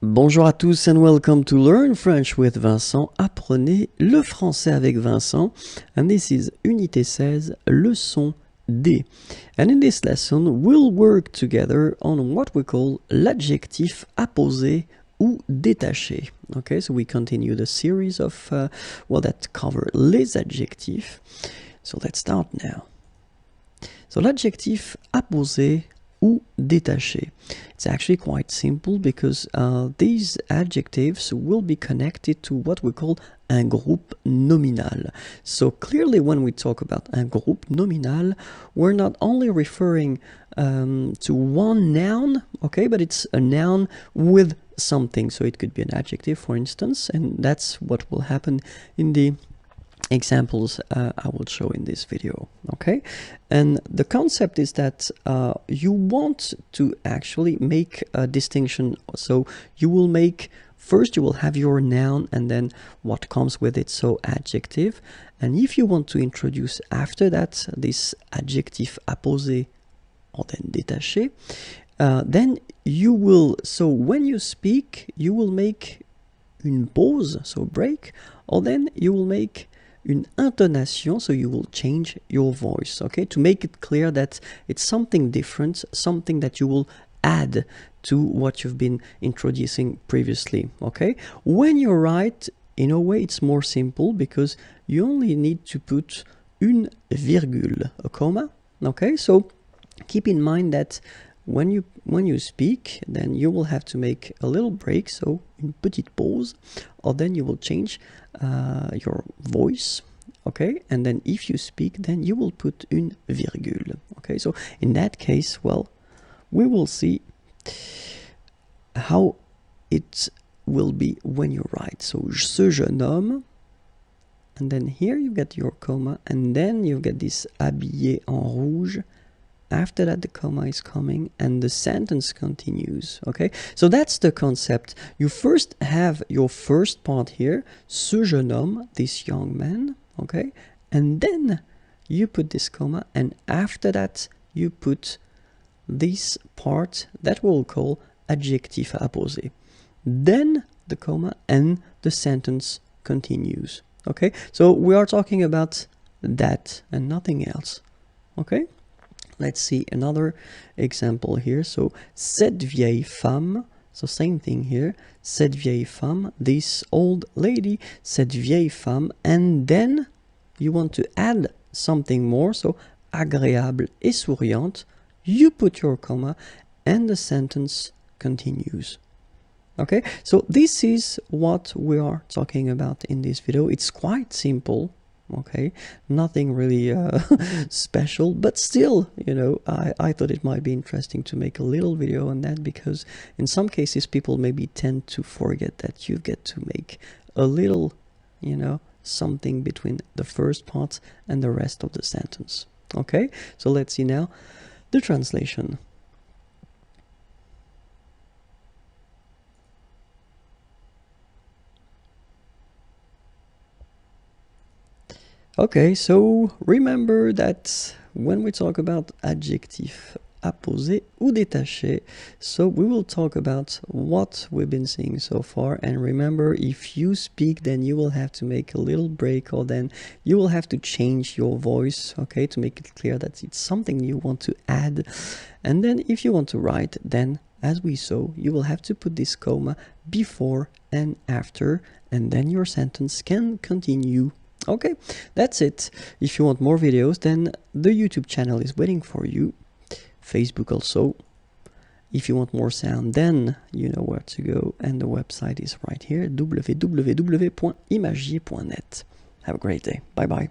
Bonjour à tous and welcome to Learn French with Vincent. Apprenez le français avec Vincent. And this is Unité 16, leçon D. And in this lesson, we'll work together on what we call l'adjectif apposé ou détaché. Okay, so we continue the series of, that cover les adjectifs. So let's start now. So l'adjectif apposé ou détaché. It's actually quite simple because these adjectives will be connected to what we call un groupe nominal. So clearly when we talk about un groupe nominal, we're not only referring to one noun, okay, but it's a noun with something. So it could be an adjective, for instance, and that's what will happen in the examples I will show in this video. Okay, and the concept is that you want to actually make a distinction. So you will make, first you will have your noun and then what comes with it, so adjective, and if you want to introduce after that this adjectif apposé or then détaché, then you will, so when you speak you will make une pause, so break, or then you will make une intonation, so you will change your voice, okay, to make it clear that it's something different, something that you will add to what you've been introducing previously, okay? When you write, in a way it's more simple because you only need to put une virgule, a comma, okay? So keep in mind that when you speak, then you will have to make a little break, so une petite pause, or then you will change your voice, okay? And then if you speak, then you will put une virgule, okay? So in that case, well, we will see how it will be when you write. So ce jeune homme, and then here you get your comma, and then you get this habillé en rouge. After that the comma is coming and the sentence continues, okay? So that's the concept. You first have your first part here, ce jeune homme, this young man, okay? And then you put this comma, and after that you put this part that we'll call adjectif apposé. Then the comma and the sentence continues, okay? So we are talking about that and nothing else, okay? Let's see another example here. So, cette vieille femme, so same thing here, cette vieille femme, this old lady, cette vieille femme, and then you want to add something more, so agréable et souriante, you put your comma, and the sentence continues. Okay, so this is what we are talking about in this video. It's quite simple. Okay, nothing really special, but still, you know, I thought it might be interesting to make a little video on that, because in some cases people maybe tend to forget that you get to make a little, you know, something between the first part and the rest of the sentence. Okay, so let's see now the translation. Okay, so remember that when we talk about adjectif apposé ou détaché, so we will talk about what we've been seeing so far, and remember, if you speak, then you will have to make a little break, or then you will have to change your voice, okay, to make it clear that it's something you want to add. And then if you want to write, then as we saw, you will have to put this comma before and after, and then your sentence can continue. Okay, that's it. If you want more videos, then the YouTube channel is waiting for you. Facebook also. If you want more sound, then you know where to go, and the website is right here, www.imagier.net. Have a great day. Bye bye.